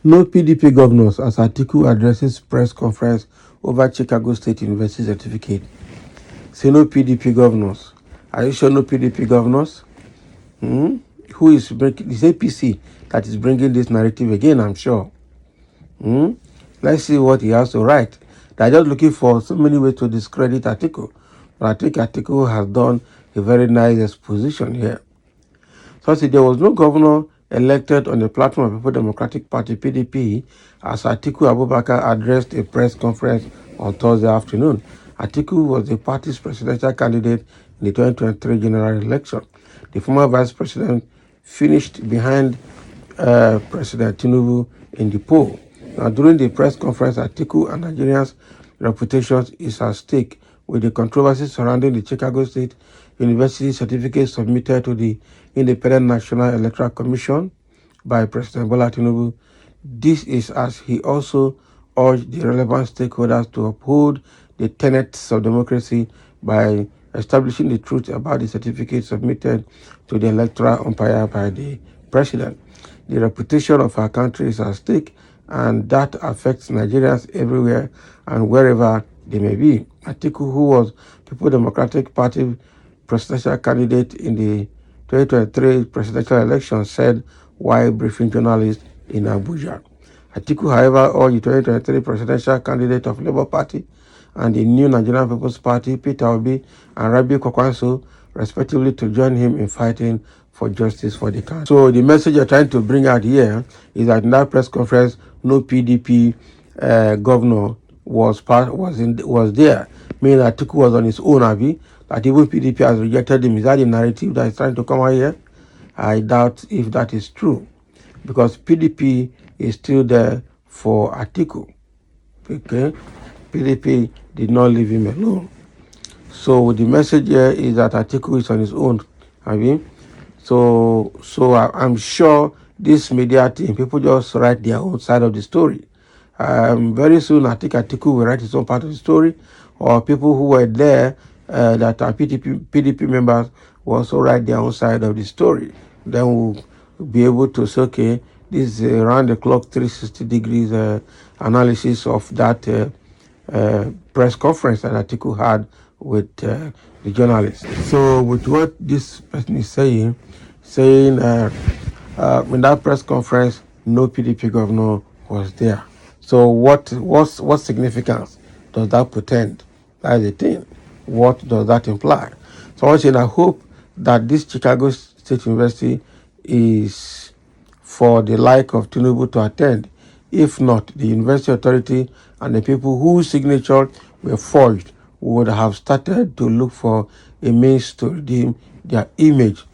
No PDP governors as Atiku addresses press conference over Chicago State University certificate. Say no PDP governors. Are you sure no PDP governors? Who is bringing? It's APC that is bringing this narrative again, I'm sure. Let's see what he has to write. They're just looking for so many ways to discredit Atiku. But I think Atiku has done a very nice exposition here. So there was no governor elected on the platform of People Democratic Party, PDP, as Atiku Abubakar addressed a press conference on Thursday afternoon. Atiku was the party's presidential candidate in the 2023 general election. The former vice president finished behind President Tinubu in the poll. Now, during the press conference, Atiku and Nigerians' reputation is at stake with the controversy surrounding the Chicago State University certificate submitted to the Independent National Electoral Commission by President Bola Tinubu. This is as he also urged the relevant stakeholders to uphold the tenets of democracy by establishing the truth about the certificate submitted to the electoral umpire by the president. The reputation of our country is at stake, and that affects Nigerians everywhere and wherever they may be. Atiku, who was People Democratic Party presidential candidate in the 2023 presidential election, said while briefing journalists in Abuja. Atiku, however, urged the 2023 presidential candidate of Labour Party and the new Nigerian People's Party, Peter Obi and Rabi Kwakwanso, respectively, to join him in fighting for justice for the country. So the message you're trying to bring out here is that in that press conference, no PDP governor was there, meaning that Atiku was on his own, Abi, that even PDP has rejected him. Is that the narrative that is trying to come out here? I doubt if that is true, because PDP is still there for Atiku. Okay, PDP did not leave him alone. So the message here is that Atiku is on his own. I mean, so I'm sure this media team, people just write their own side of the story. Very soon, I think Atiku will write his own part of the story, or people who were there that are PDP members will also write their own side of the story. Then we'll be able to say, okay, this is around the clock 360 degrees analysis of that press conference that Atiku had with the journalists. So with what this person is saying in that press conference, no PDP governor was there. So what significance does that portend? That's the thing. What does that imply? So I'm saying I hope that this Chicago State University is for the like of Tinubu to attend. If not, the university authority and the people whose signature were forged would have started to look for a means to redeem their image.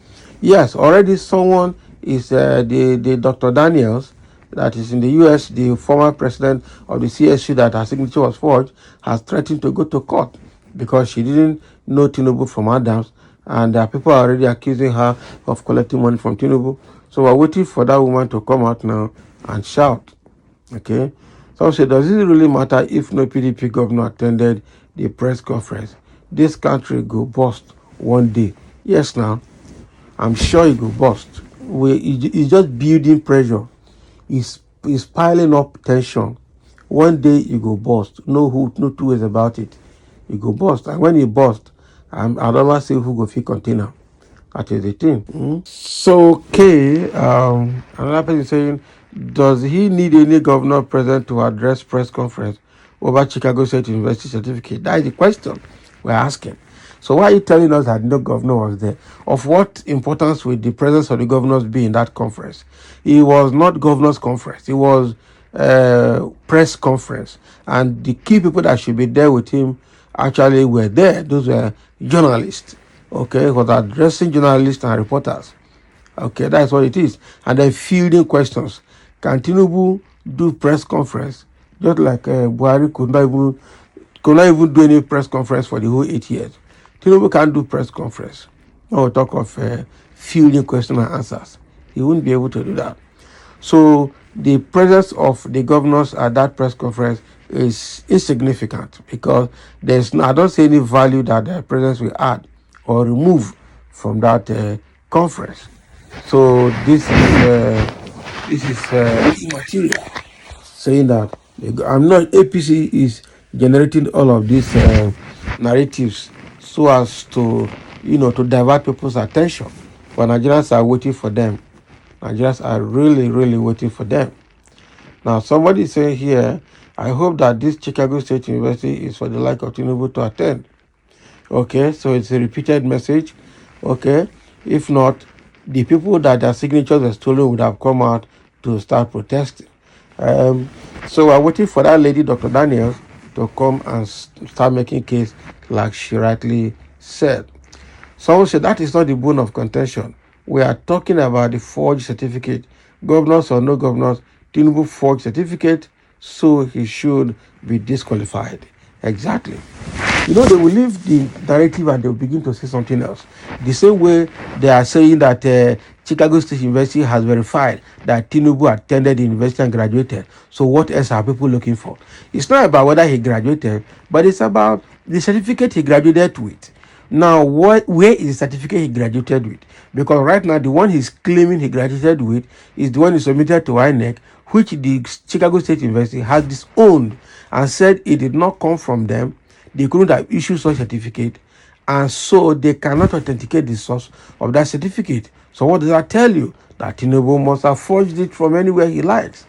Yes, already someone is the Dr. Daniels, that is in the US, the former president of the CSU that her signature was forged, has threatened to go to court because she didn't know Tinubu from Adams, and people are already accusing her of collecting money from Tinubu. So we're waiting for that woman to come out now and shout. Okay? So I say, does it really matter if no PDP governor attended the press conference? This country go bust one day. Yes, now. I'm sure it go bust. It's just building pressure. It's piling up tension. One day you go bust. No two ways about it. You go bust. And when you bust, I don't want to say who go fit container. That is the thing. So, okay, another person saying, does he need any governor present to address press conference over Chicago State University certificate? That is the question we're asking. So why are you telling us that no governor was there? Of what importance would the presence of the governors be in that conference? It was not governor's conference. It was press conference. And the key people that should be there with him actually were there. Those were journalists. Okay, he was addressing journalists and reporters. Okay, that's what it is. And then fielding questions. Can Tinubu do press conference? Just like Buhari could not even do any press conference for the whole 8 years. Tinubu can't do press conference. No talk of fielding question and answers. He wouldn't be able to do that. So the presence of the governors at that press conference is insignificant because I don't see any value that their presence will add or remove from that conference. So this is immaterial. saying that I'm not APC is generating all of these narratives so as to to divert people's attention. But Nigerians are waiting for them. Nigerians are really, really waiting for them. Now, somebody is saying here, I hope that this Chicago State University is for the like of Tinubu to attend. Okay, so it's a repeated message. Okay, if not, the people that their signatures were stolen would have come out to start protesting. So we're waiting for that lady, Dr. Daniels, to come and start making case like she rightly said. Someone said that is not the bone of contention. We are talking about the forged certificate. Governors or no governors, Tinubu forged certificate, so he should be disqualified. Exactly. They will leave the narrative and they'll begin to say something else. The same way they are saying that Chicago State University has verified that Tinubu attended the university and graduated. So what else are people looking for? It's not about whether he graduated, but it's about the certificate he graduated with. Now, where is the certificate he graduated with? Because right now, the one he's claiming he graduated with is the one he submitted to INEC, which the Chicago State University has disowned and said it did not come from them. They couldn't have issued such certificate, and so they cannot authenticate the source of that certificate. So what does that tell you? That Tinubu must have forged it from anywhere he likes.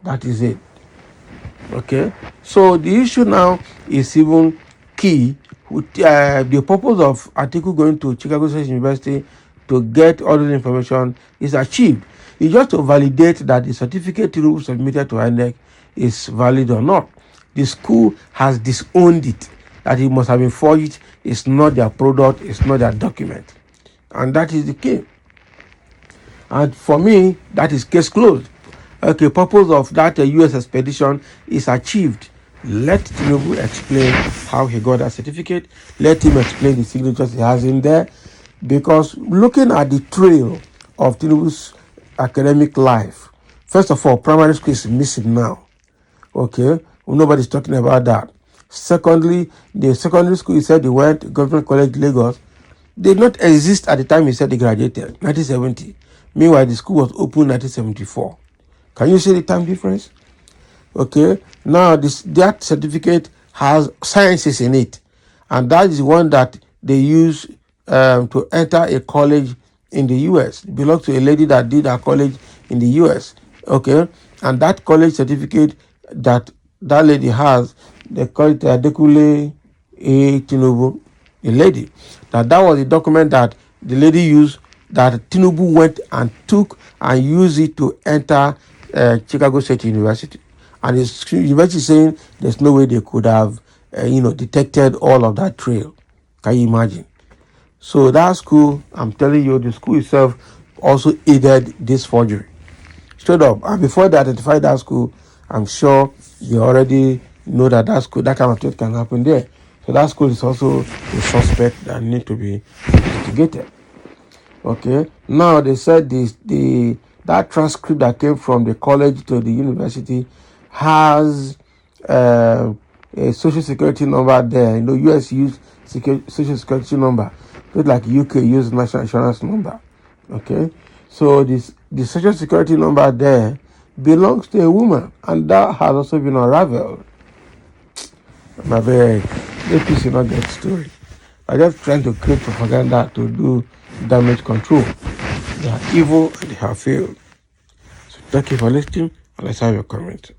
That is it. Okay? So the issue now is even key. The purpose of Atiku going to Chicago State University to get all the information is achieved. It's just to validate that the certificate Tinubu submitted to INEC is valid or not. The school has disowned it, that it must have been forged. It's not their product, it's not their document. And that is the key. And for me, that is case closed. Okay, purpose of that US expedition is achieved. Let Tinubu explain how he got that certificate. Let him explain the signatures he has in there. Because looking at the trail of Tinubu's academic life, first of all, primary school is missing now. Okay, nobody's talking about that. Secondly, the secondary school, he said he went, Government College Lagos, did not exist at the time he said he graduated, 1970. Meanwhile, the school was opened 1974. Can you see the time difference? Okay, now that certificate has sciences in it, and that is one that they use to enter a college in the US. It belongs to a lady that did her college in the US. Okay, and that college certificate that lady has, they call it Adekule A. Tinubu, a lady. That was the document that the lady used, that Tinubu went and took and used it to enter Chicago State University. And the university is saying there's no way they could have, detected all of that trail. Can you imagine? So that school, I'm telling you, the school itself also aided this forgery. Straight up. And before they identified that school, I'm sure you already know that school, that kind of thing can happen there. So that school is also a suspect that need to be investigated. Okay. Now they said that transcript that came from the college to the university has a social security number there. US use social security number, just like UK use national insurance number. Okay. So the social security number there belongs to a woman, and that has also been unraveled. My very APC not get story. I'm just trying to create propaganda to do damage control. They are evil and they have failed. So thank you for listening, and let's have your comment.